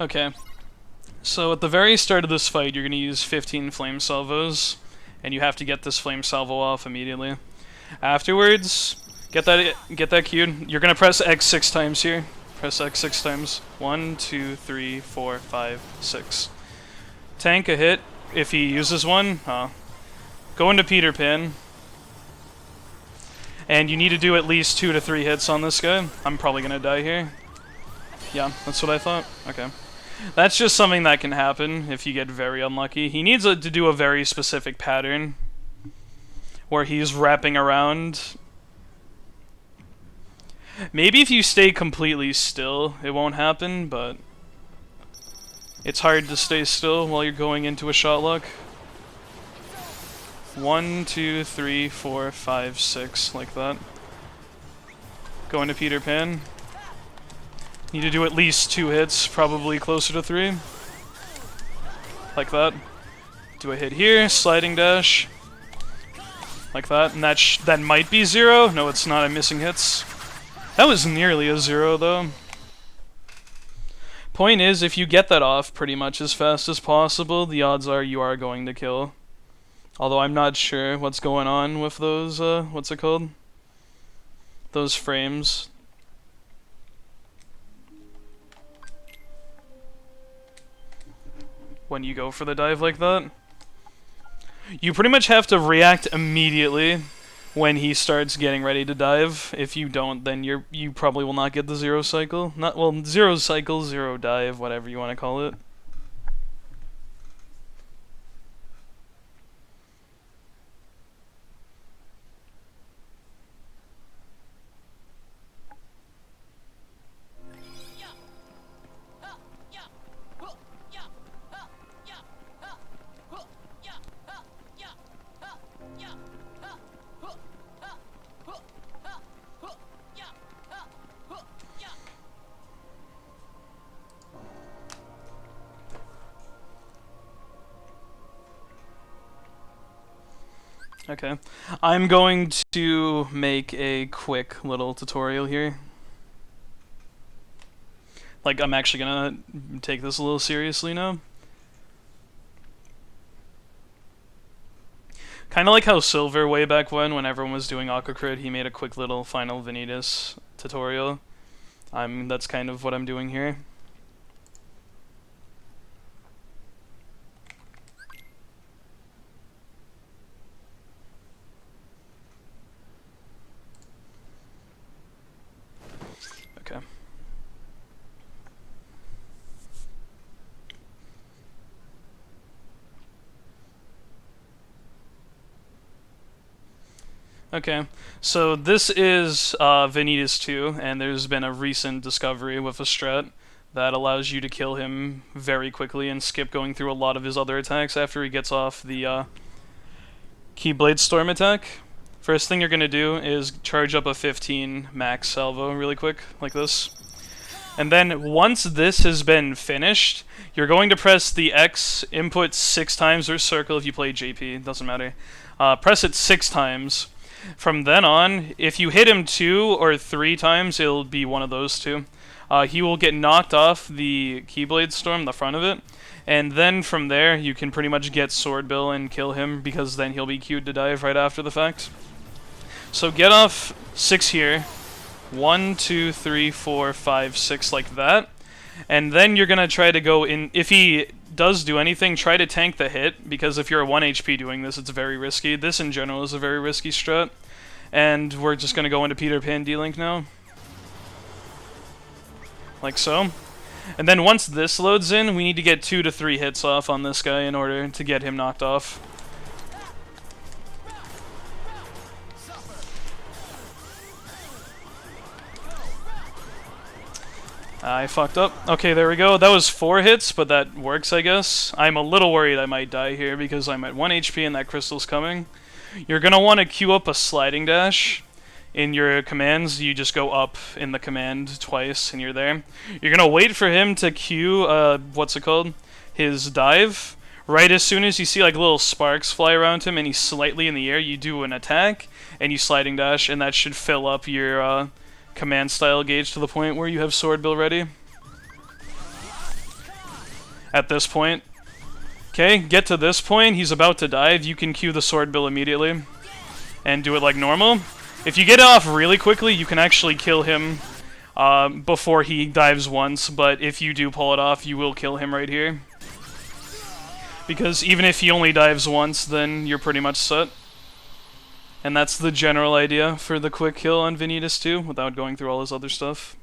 Okay. So at the very start of this fight, you're going to use 15 flame salvos, and you have to get this flame salvo off immediately. Afterwards, get that queued. You're going to press X 6 times here. Press X 6 times. 1, 2, 3, 4, 5, 6. Tank a hit if he uses one. Go into Peter Pan. And you need to do at least 2 to 3 hits on this guy. I'm probably going to die here. Yeah, that's what I thought. Okay. That's just something that can happen if you get very unlucky. He needs to do a very specific pattern where he's wrapping around. Maybe if you stay completely still, it won't happen, but it's hard to stay still while you're going into a shot lock. 1, 2, 3, 4, 5, 6, like that. Go into Peter Pan. Need to do at least 2 hits, probably closer to 3. Like that. Do a hit here, sliding dash. Like that, and that might be 0. No, it's not, I'm missing hits. That was nearly a 0, though. Point is, if you get that off pretty much as fast as possible, the odds are you are going to kill. Although I'm not sure what's going on with those, what's it called? Those frames. When you go for the dive like that. You pretty much have to react immediately when he starts getting ready to dive. If you don't, then you probably will not get the 0 cycle. 0 cycle, 0 dive, whatever you want to call it. Okay, I'm going to make a quick little tutorial here. Like, I'm actually gonna take this a little seriously now. Kind of like how Silver, way back when everyone was doing Aqua Crit, he made a quick little final Vanitas tutorial. That's kind of what I'm doing here. Okay. Okay, so this is Vanitas II, and there's been a recent discovery with a strat that allows you to kill him very quickly and skip going through a lot of his other attacks after he gets off the Keyblade Storm attack. First thing you're going to do is charge up a 15 max salvo really quick, like this. And then once this has been finished, you're going to press the X input 6 times, or circle if you play JP, it doesn't matter. Press it 6 times. From then on, if you hit him 2 or 3 times, it'll be one of those 2. He will get knocked off the Keyblade Storm, the front of it, and then from there you can pretty much get Sword Bill and kill him, because then he'll be queued to dive right after the fact. So get off 6 here, 1, 2, 3, 4, 5, 6, like that, and then you're gonna try to go in. If he does do anything, try to tank the hit, because if you're a 1 HP doing this, it's very risky. This in general is a very risky strat. And we're just going to go into Peter Pan D-Link now. Like so. And then once this loads in, we need to get 2 to 3 hits off on this guy in order to get him knocked off. I fucked up. Okay, there we go. That was 4 hits, but that works, I guess. I'm a little worried I might die here because I'm at 1 HP and that crystal's coming. You're going to want to queue up a sliding dash. In your commands, you just go up in the command twice and you're there. You're going to wait for him to queue, what's it called? His dive. Right as soon as you see like little sparks fly around him and he's slightly in the air, you do an attack and you sliding dash, and that should fill up your command style gauge to the point where you have Sword Bill ready. at this point. Okay, get to this point, he's about to dive, you can cue the sword bill immediately and do it like normal. If you get it off really quickly, you can actually kill him before he dives once, but if you do pull it off, you will kill him right here. Because even if he only dives once, then you're pretty much set. And that's the general idea for the quick kill on Vanitas II, without going through all his other stuff.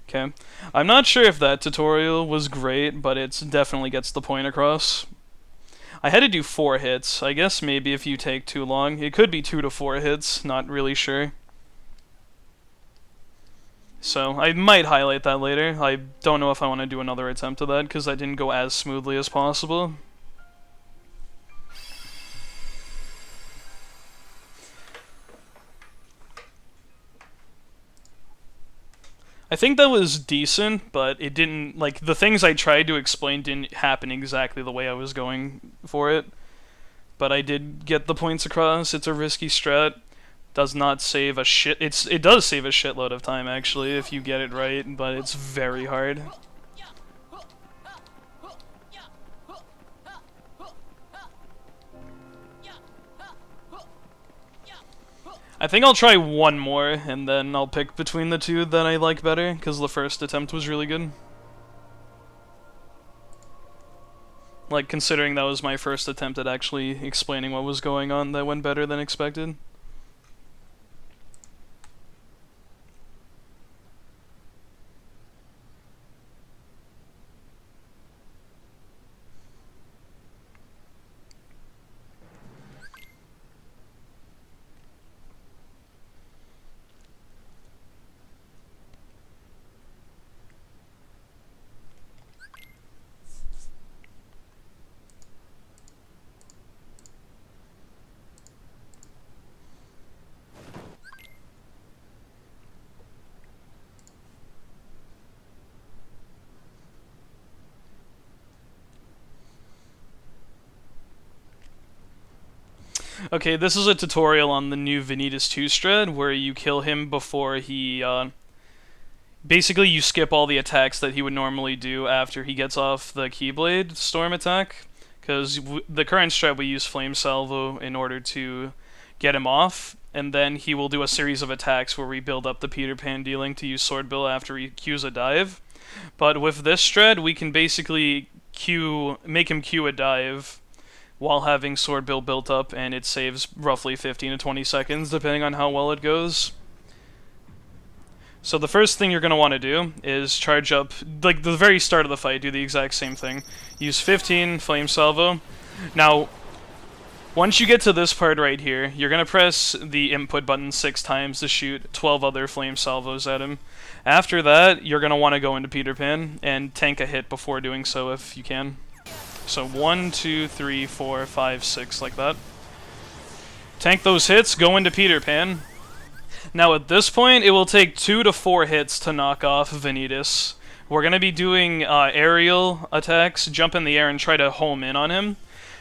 Okay, I'm not sure if that tutorial was great, but it definitely gets the point across. I had to do 4 hits. I guess maybe if you take too long, it could be 2 to 4 hits, not really sure. So I might highlight that later. I don't know if I want to do another attempt of that, because I didn't go as smoothly as possible. I think that was decent, but it didn't, like, the things I tried to explain didn't happen exactly the way I was going for it. But I did get the points across. It's a risky strat. Does not save a shit. It does save a shitload of time, actually, if you get it right, but it's very hard. I think I'll try one more, and then I'll pick between the two that I like better, because the first attempt was really good. Like, considering that was my first attempt at actually explaining what was going on, that went better than expected. Okay, this is a tutorial on the new Vanitas II strat, where you kill him before he, basically you skip all the attacks that he would normally do after he gets off the Keyblade Storm attack, because the current strat we use Flame Salvo in order to get him off, and then he will do a series of attacks where we build up the Peter Pan dealing to use Sword Bill after he cues a dive. But with this strat, we can basically make him cue a dive while having Sword Bill built up, and it saves roughly 15 to 20 seconds, depending on how well it goes. So the first thing you're going to want to do is charge up, like the very start of the fight, do the exact same thing. Use 15 Flame Salvo. Now, once you get to this part right here, you're going to press the input button 6 times to shoot 12 other Flame Salvos at him. After that, you're going to want to go into Peter Pan and tank a hit before doing so if you can. So 1, 2, 3, 4, 5, 6, like that. Tank those hits, go into Peter Pan. Now at this point, it will take 2 to 4 hits to knock off Vanitas. We're going to be doing aerial attacks, jump in the air and try to home in on him,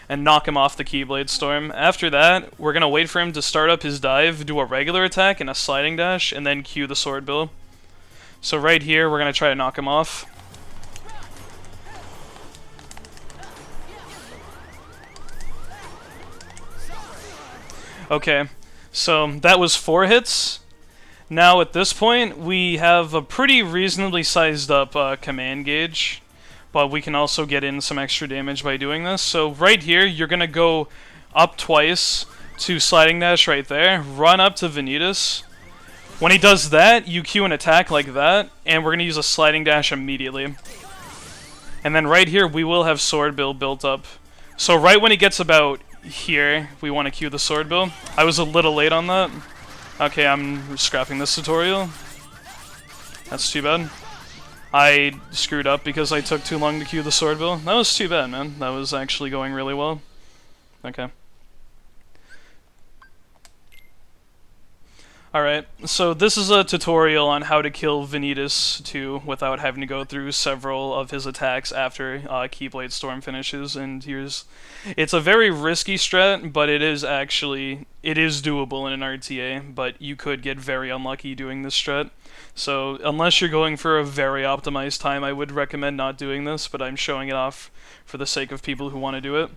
and knock him off the Keyblade Storm. After that, we're going to wait for him to start up his dive, do a regular attack and a sliding dash, and then cue the Sword Bill. So right here, we're going to try to knock him off. Okay, so that was 4 hits. Now at this point, we have a pretty reasonably sized up command gauge, but we can also get in some extra damage by doing this. So right here, you're going to go up twice to sliding dash right there, run up to Vanitas. When he does that, you cue an attack like that, and we're going to use a sliding dash immediately. And then right here, we will have Sword Bill built up. So right when he gets about here, we want to cue the Sword Bill. I was a little late on that. Okay, I'm scrapping this tutorial. That's too bad. I screwed up because I took too long to cue the Sword Bill. That was too bad, man. That was actually going really well. Okay. Alright, so this is a tutorial on how to kill Vanitas II without having to go through several of his attacks after Keyblade Storm finishes, and here's... It's a very risky strat, but it is doable in an RTA, but you could get very unlucky doing this strat. So, unless you're going for a very optimized time, I would recommend not doing this, but I'm showing it off for the sake of people who want to do it.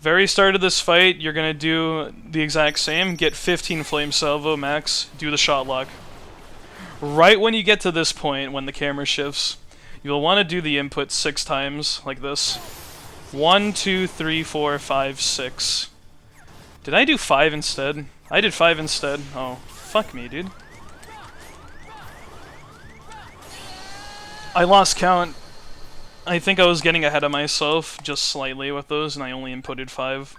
Very start of this fight, you're going to do the exact same, get 15 Flame Salvo max, do the shot lock. Right when you get to this point, when the camera shifts, you'll want to do the input 6 times, like this. 1, 2, 3, 4, 5, 6. Did I do 5 instead? I did 5 instead. Oh, fuck me, dude. I lost count. I think I was getting ahead of myself just slightly with those, and I only inputted 5.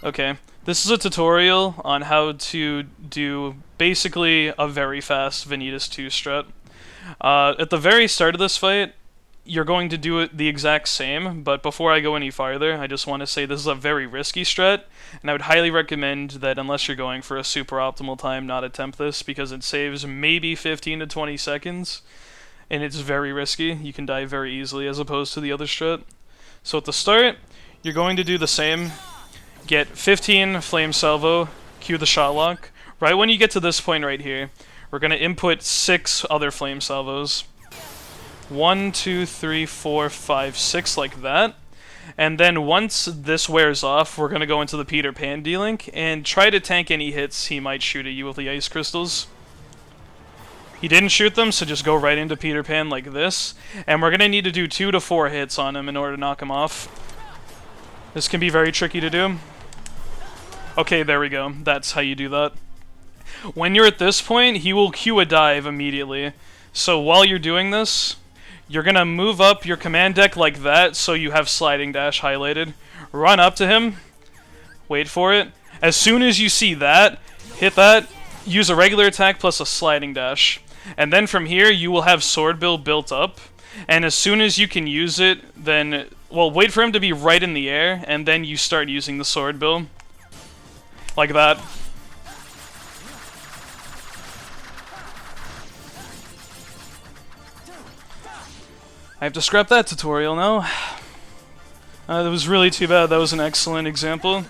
Okay, this is a tutorial on how to do basically a very fast Vanitas II strat. At the very start of this fight, you're going to do it the exact same, but before I go any farther, I just want to say this is a very risky strat, and I would highly recommend that unless you're going for a super optimal time, not attempt this, because it saves maybe 15 to 20 seconds. And it's very risky. You can die very easily as opposed to the other strat. So at the start, you're going to do the same. Get 15 Flame Salvo, cue the shot lock. Right when you get to this point right here, we're going to input 6 other Flame Salvos. 1, 2, 3, 4, 5, 6, like that. And then once this wears off, we're going to go into the Peter Pan D-Link and try to tank any hits he might shoot at you with the ice crystals. He didn't shoot them, so just go right into Peter Pan like this. And we're going to need to do 2 to 4 hits on him in order to knock him off. This can be very tricky to do. Okay, there we go. That's how you do that. When you're at this point, he will cue a dive immediately. So while you're doing this, you're going to move up your command deck like that so you have sliding dash highlighted. Run up to him. Wait for it. As soon as you see that, hit that. Use a regular attack plus a sliding dash. And then from here, you will have Sword Bill built up. And as soon as you can use it, then... Well, wait for him to be right in the air, and then you start using the Sword Bill. Like that. I have to scrap that tutorial now. That was really too bad. That was an excellent example.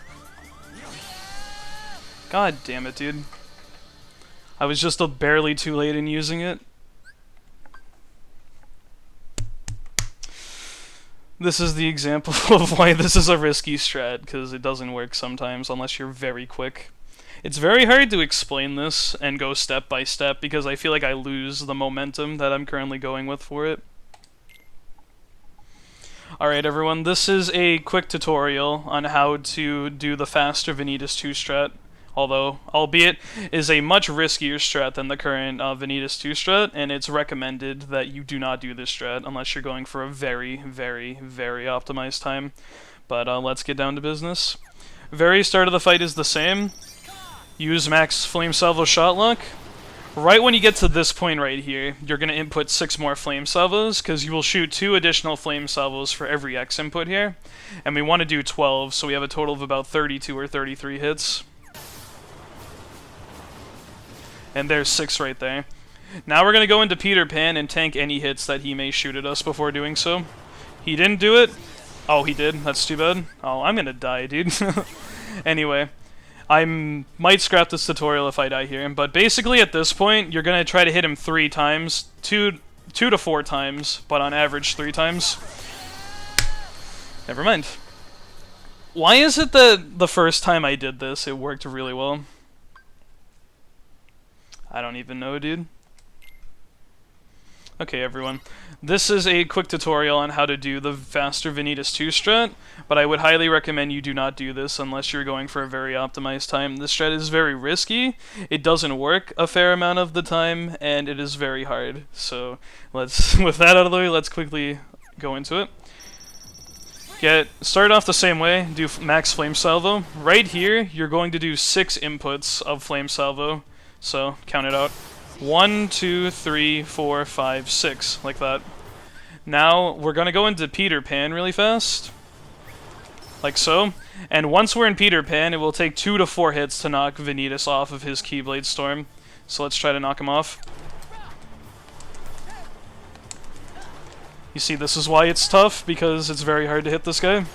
God damn it, dude. I was just barely too late in using it. This is the example of why this is a risky strat, because it doesn't work sometimes unless you're very quick. It's very hard to explain this and go step by step because I feel like I lose the momentum that I'm currently going with for it. Alright everyone, this is a quick tutorial on how to do the faster Vanitas II strat. Although, albeit, is a much riskier strat than the current Vanitas II strat, and it's recommended that you do not do this strat unless you're going for a very, very, very optimized time. But let's get down to business. Very start of the fight is the same. Use max Flame Salvo shot lock. Right when you get to this point right here, you're going to input 6 more Flame Salvos, because you will shoot 2 additional Flame Salvos for every X input here. And we want to do 12, so we have a total of about 32 or 33 hits. And there's 6 right there. Now we're going to go into Peter Pan and tank any hits that he may shoot at us before doing so. He didn't do it. Oh, he did. That's too bad. Oh, I'm going to die, dude. Anyway, I might scrap this tutorial if I die here. But basically at this point, you're going to try to hit him 3 times. 2 to 4 times, but on average 3 times. Never mind. Why is it that the first time I did this, it worked really well? I don't even know, dude. Okay, everyone. This is a quick tutorial on how to do the faster Vanitas II strat, but I would highly recommend you do not do this unless you're going for a very optimized time. This strat is very risky, it doesn't work a fair amount of the time, and it is very hard. So, let's, with that out of the way, let's quickly go into it. Start off the same way, do max Flame Salvo. Right here, you're going to do 6 inputs of Flame Salvo. So, count it out. 1, 2, 3, 4, 5, 6, like that. Now, we're gonna go into Peter Pan really fast. like so. And once we're in Peter Pan, it will take 2 to 4 hits to knock Vanitas off of his Keyblade Storm. So let's try to knock him off. You see, this is why it's tough, because it's very hard to hit this guy.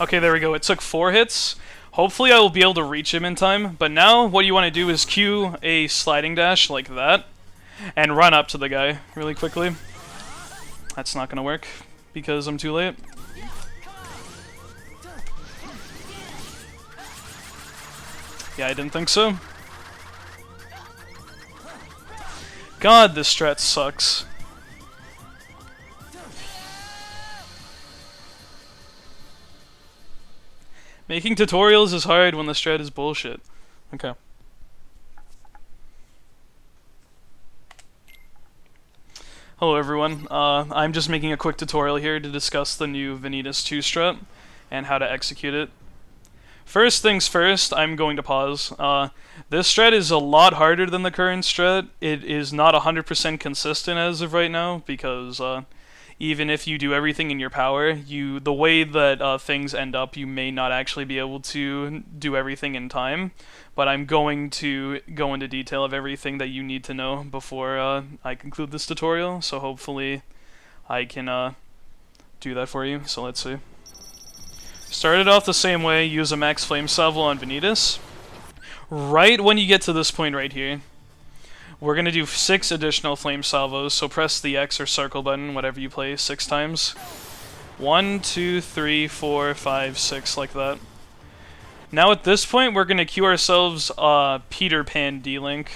Okay, there we go. It took 4 hits. Hopefully I will be able to reach him in time, but now what you want to do is cue a sliding dash like that, and run up to the guy really quickly. That's not going to work, because I'm too late. Yeah, I didn't think so. God, this strat sucks. Making tutorials is hard when the strat is bullshit. Okay. Hello everyone, I'm just making a quick tutorial here to discuss the new Vanitas II strat and how to execute it. First things first, I'm going to pause. This strat is a lot harder than the current strat. It is not 100% consistent as of right now, because even if you do everything in your power, the way that things end up, you may not actually be able to do everything in time. But I'm going to go into detail of everything that you need to know before I conclude this tutorial, so hopefully I can do that for you. So let's see. Started off the same way, use a max flame salvo on Vanitas. Right when you get to this point right here, we're going to do 6 additional flame salvos, so press the X or circle button, whatever you play, 6 times. 1, 2, 3, 4, 5, 6, like that. Now at this point, we're going to cue ourselves Peter Pan D-Link,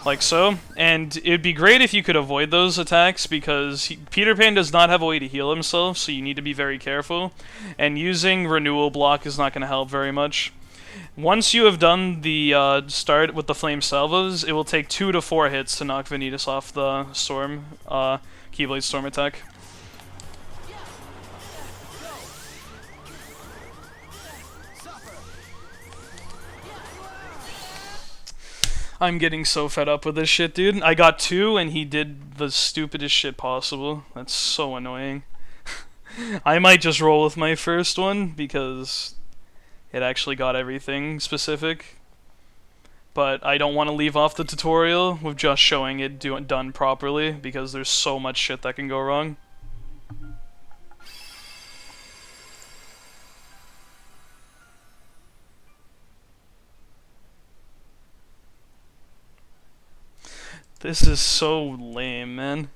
like so. And it'd be great if you could avoid those attacks, because Peter Pan does not have a way to heal himself, so you need to be very careful. And using Renewal Block is not going to help very much. Once you have done the start with the Flame Salvos, it will take 2 to 4 hits to knock Vanitas off the Storm, Keyblade Storm attack. I'm getting so fed up with this shit, dude. I got 2 and he did the stupidest shit possible. That's so annoying. I might just roll with my first one because it actually got everything specific. But I don't want to leave off the tutorial with just showing it done properly, because there's so much shit that can go wrong. This is so lame, man.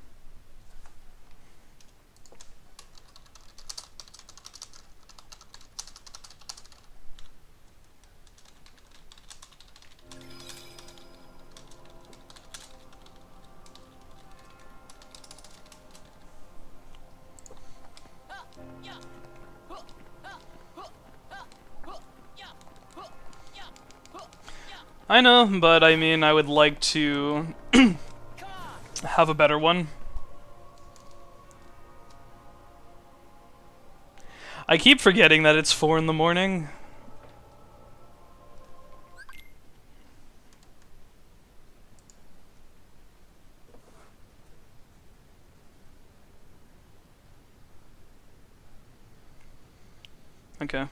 I know, but I mean, I would like to have a better one. I keep forgetting that it's 4 in the morning. Okay,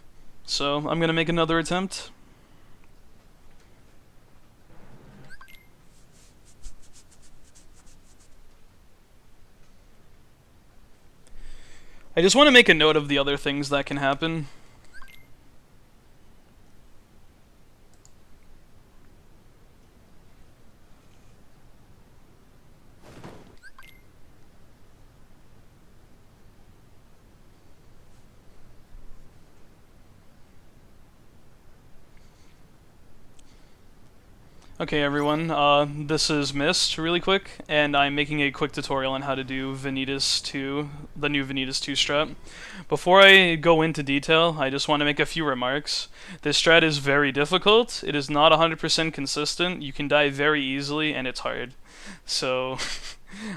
so I'm gonna make another attempt. I just want to make a note of the other things that can happen. Okay everyone, this is Mist, really quick, and I'm making a quick tutorial on how to do Vanitas 2, the new Vanitas 2 strat. Before I go into detail, I just want to make a few remarks. This strat is very difficult, it is not 100% consistent, you can die very easily, and it's hard. So,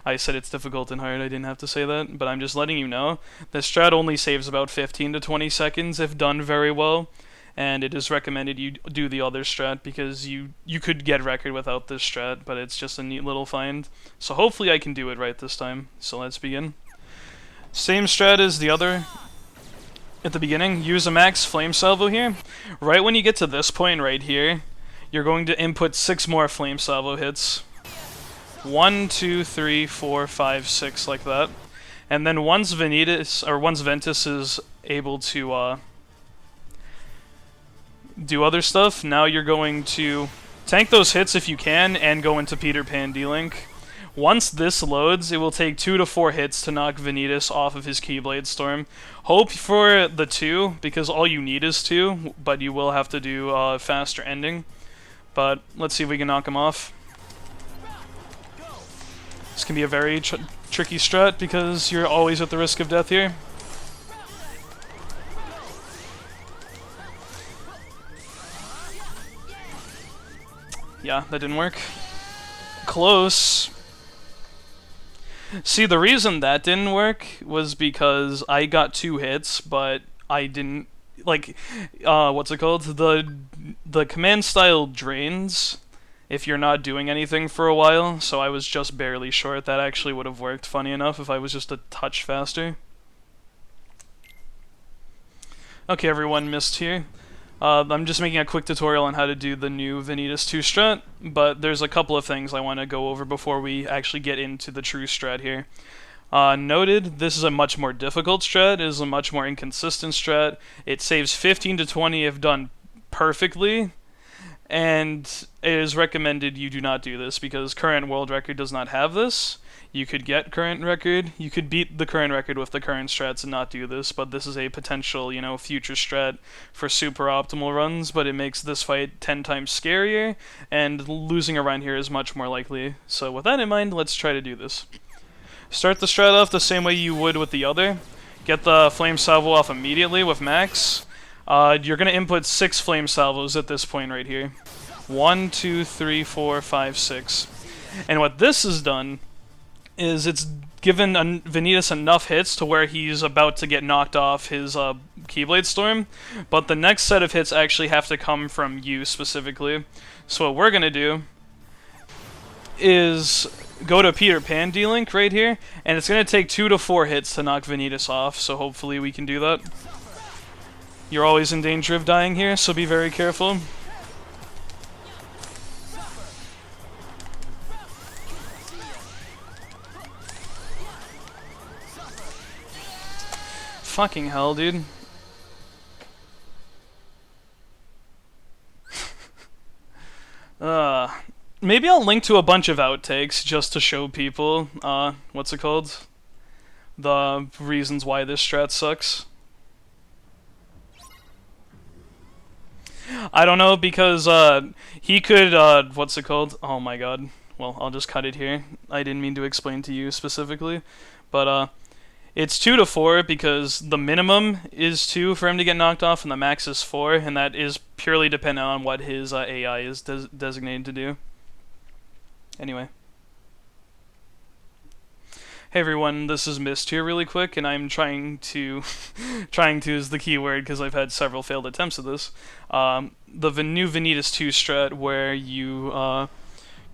I said it's difficult and hard, I didn't have to say that, but I'm just letting you know. This strat only saves about 15 to 20 seconds if done very well. And it is recommended you do the other strat, because you could get record without this strat, but it's just a neat little find. So hopefully I can do it right this time. So let's begin. Same strat as the other at the beginning. Use a max flame salvo here. Right when you get to this point right here, you're going to input 6 more flame salvo hits. 1, 2, 3, 4, 5, 6, like that. And then once Ventus is able to do other stuff, now you're going to tank those hits if you can and go into Peter Pan D-Link. Once this loads, it will take 2 to 4 hits to knock Vanitas off of his Keyblade Storm. Hope for the 2, because all you need is 2, but you will have to do a faster ending. But let's see if we can knock him off. This can be a very tricky strat, because you're always at the risk of death here. Yeah, that didn't work. Close. See, the reason that didn't work was because I got 2 hits, but I didn't, like, what's it called? The command style drains if you're not doing anything for a while, so I was just barely short. That actually would have worked, funny enough, if I was just a touch faster. Okay, everyone missed here. I'm just making a quick tutorial on how to do the new Vanitas II strat, but there's a couple of things I want to go over before we actually get into the true strat here. Noted, this is a much more difficult strat, it is a much more inconsistent strat. It saves 15 to 20 if done perfectly, and it is recommended you do not do this because current world record does not have this. You could get current record, you could beat the current record with the current strats and not do this, but this is a potential, you know, future strat for super optimal runs, but it makes this fight 10 times scarier, and losing around here is much more likely. So with that in mind, let's try to do this. Start the strat off the same way you would with the other. Get the flame salvo off immediately with max. You're going to input 6 flame salvos at this point right here. 1, 2, 3, 4, 5, 6. And what this has done is it's given Vanitas enough hits to where he's about to get knocked off his Keyblade Storm, but the next set of hits actually have to come from you specifically. So what we're going to do is go to Peter Pan D-Link right here, and it's going to take 2 to 4 hits to knock Vanitas off, so hopefully we can do that. You're always in danger of dying here, so be very careful. Fucking hell, dude. Maybe I'll link to a bunch of outtakes just to show people, what's it called? The reasons why this strat sucks. I don't know, because, he could, what's it called? Oh my god. Well, I'll just cut it here. I didn't mean to explain to you specifically, but, it's 2 to 4 because the minimum is 2 for him to get knocked off and the max is 4, and that is purely dependent on what his AI is designated to do. Anyway. Hey everyone, this is Mist here really quick, and I'm trying to... trying to is the key word because I've had several failed attempts at this. The new Vanitas II strat where you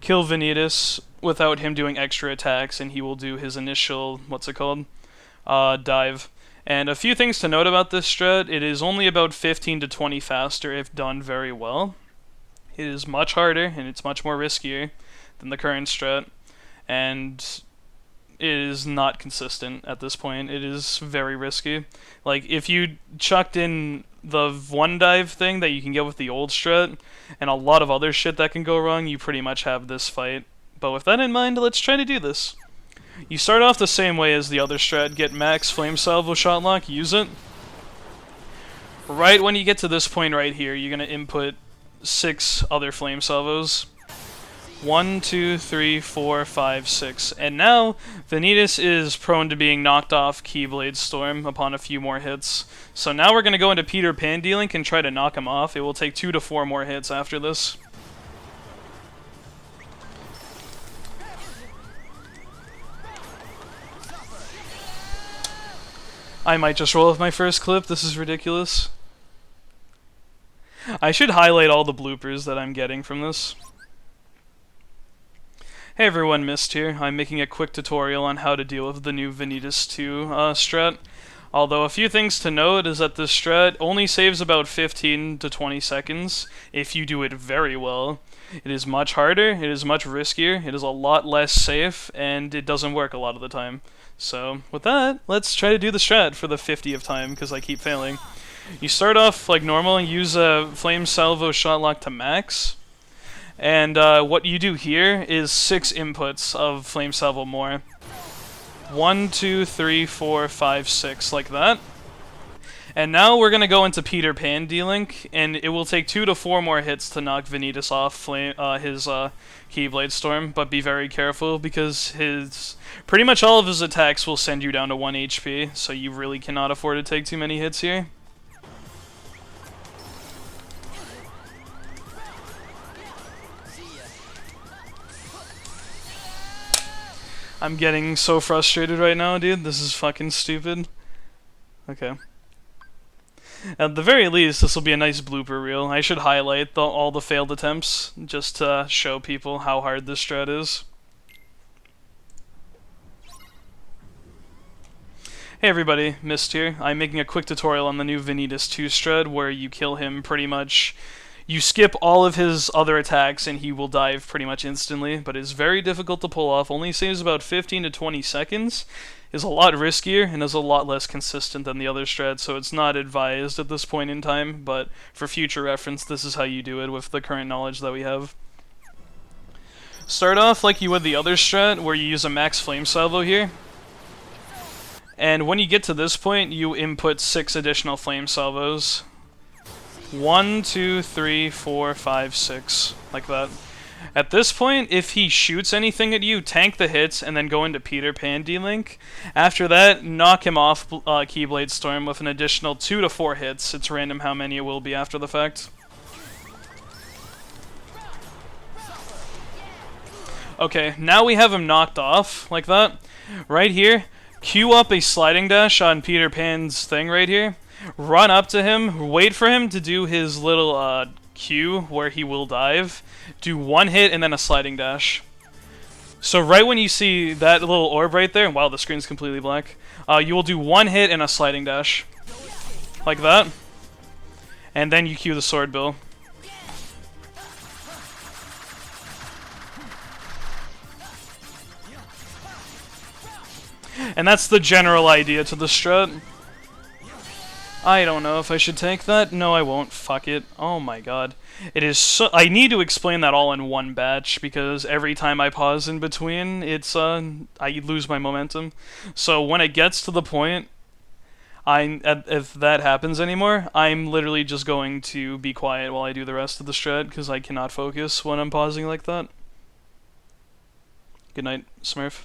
kill Vanitas without him doing extra attacks, and he will do his initial... what's it called? Dive. And a few things to note about this strat: it is only about 15 to 20 faster if done very well. It is much harder and it's much more riskier than the current strat, and it is not consistent at this point. It is very risky. Like, if you chucked in the one dive thing that you can get with the old strat and a lot of other shit that can go wrong, you pretty much have this fight. But with that in mind, let's try to do this. You start off the same way as the other strat, get max flame salvo shot lock, use it. Right when you get to this point right here, you're going to input 6 other flame salvos. 1, 2, 3, 4, 5, 6. And now, Vanitas is prone to being knocked off Keyblade Storm upon a few more hits. So now we're going to go into Peter Pan D-Link and try to knock him off. It will take 2 to 4 more hits after this. I might just roll with my first clip, this is ridiculous. I should highlight all the bloopers that I'm getting from this. Hey everyone, Mist here. I'm making a quick tutorial on how to deal with the new Vanitas II strat. Although a few things to note is that this strat only saves about 15 to 20 seconds if you do it very well. It is much harder, it is much riskier, it is a lot less safe, and it doesn't work a lot of the time. So with that, let's try to do the strat for the 50th time because I keep failing. You start off like normal and use a Flame Salvo Shot Lock to max. And what you do here is 6 inputs of Flame Salvo more. 1, 2, 3, 4, 5, 6, like that. And now we're going to go into Peter Pan D-Link, and it will take 2 to 4 more hits to knock Vanitas off his Keyblade Storm, but be very careful because pretty much all of his attacks will send you down to 1 HP, so you really cannot afford to take too many hits here. I'm getting so frustrated right now, dude. This is fucking stupid. Okay. At the very least, this will be a nice blooper reel. I should highlight all the failed attempts, just to show people how hard this strat is. Hey everybody, Mist here. I'm making a quick tutorial on the new Vanitas II strat, where you kill him pretty much... You skip all of his other attacks and he will dive pretty much instantly, but it's very difficult to pull off. Only saves about 15 to 20 seconds, is a lot riskier, and is a lot less consistent than the other strats, so it's not advised at this point in time, but for future reference, this is how you do it with the current knowledge that we have. Start off like you would the other strat, where you use a max Flame Salvo here. And when you get to this point, you input 6 additional Flame Salvos. 1, 2, 3, 4, 5, 6, like that. At this point, if he shoots anything at you, tank the hits and then go into Peter Pan D-Link. After that, knock him off Keyblade Storm with an additional 2 to 4 hits. It's random how many it will be after the fact. Okay, now we have him knocked off, like that. Right here, queue up a sliding dash on Peter Pan's thing right here. Run up to him, wait for him to do his little Q where he will dive, do 1 hit and then a sliding dash. So right when you see that little orb right there, wow, the screen's completely black, you will do 1 hit and a sliding dash. Like that. And then you cue the sword bill. And that's the general idea to the strat. I don't know if I should take that. No, I won't. Fuck it. Oh my god. It is so... I need to explain that all in one batch, because every time I pause in between, it's, I lose my momentum. So when it gets to the point, if that happens anymore, I'm literally just going to be quiet while I do the rest of the strat, because I cannot focus when I'm pausing like that. Good night, Smurf.